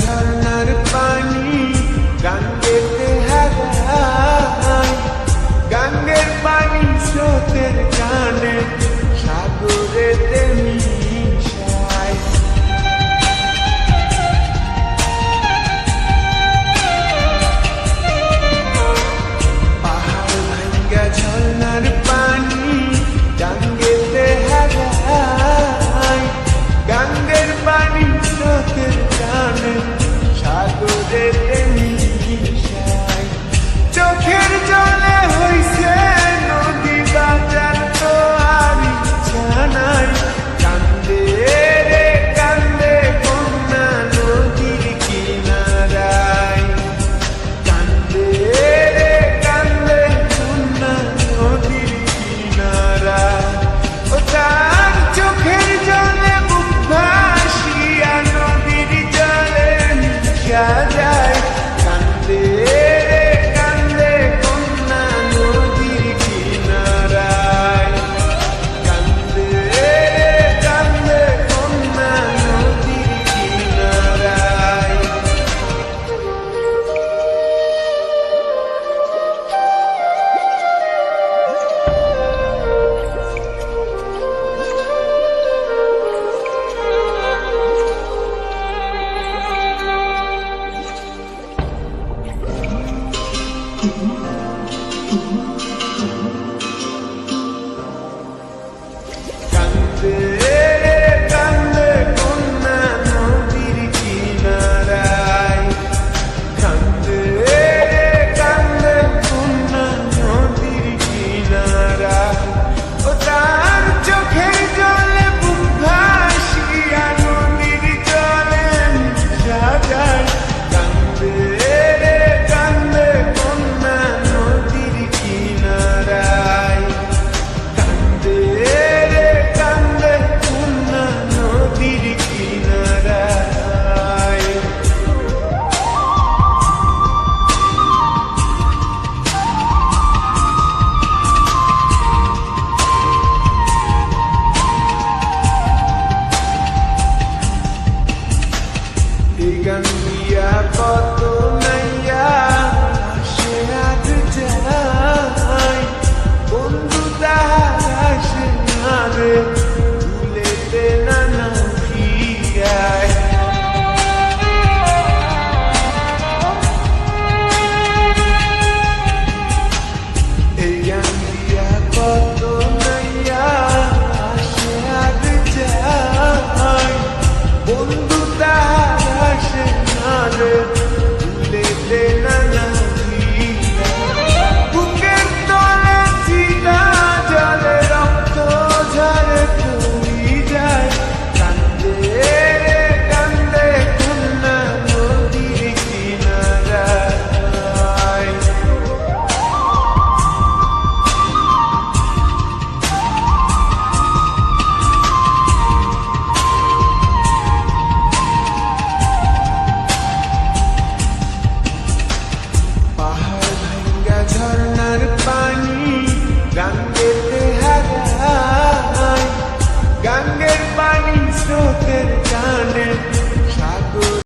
ঝর্ণার পানি গাঙ্গেতে হারায়, গাঙ্গের পানি স্রোতের টানে সাগরেতে মিশায়। পাহাড় ভাঙ্গা ঝর্ণার পানি গাঙ্গেতে হারায়, গাঙ্গের পানি স্রোতের টানে সাগরেতে মিশায়। চোখের জলে হইছে নদী বাজার তো আর জানাই, কান্দে রে কান্দে কন্যা নদীর কিনারায়, কান্দে রে কান্দে কন্যা নদীর কিনারায়। ও তার চোখের জলে বুক ভাসিয়া নদীর জলে মিশা যায়, কান্দে রে কান্দে কন্যা নদীর কিনারায়, কান্দে রে কান্দে কন্যা নদীর কিনারায়। কান্দে রে কান্দে কন্যা নদীর কিনারায়, কান্দে রে কান্দে কন্যা নদীর কিনারায়। ও তার চোখের জলে বুক ভাসিয়া নদীর জলে মিশা যায়, কান্দে রে কান্দে কন্যা নদীর কিনারায়, কান্দে রে কান্দে কন্যা নদীর কিনারায়। এই গাঙ্গিয়া কত নাইয়া আসে আজ যায়, বন্ধু তাহার আসে না রে ভুলেতে নানা ফিরায়। এই গাঙ্গিয়া কত নাইয়া আসে আজ যায়, বন্ধু তাহার আসে না রে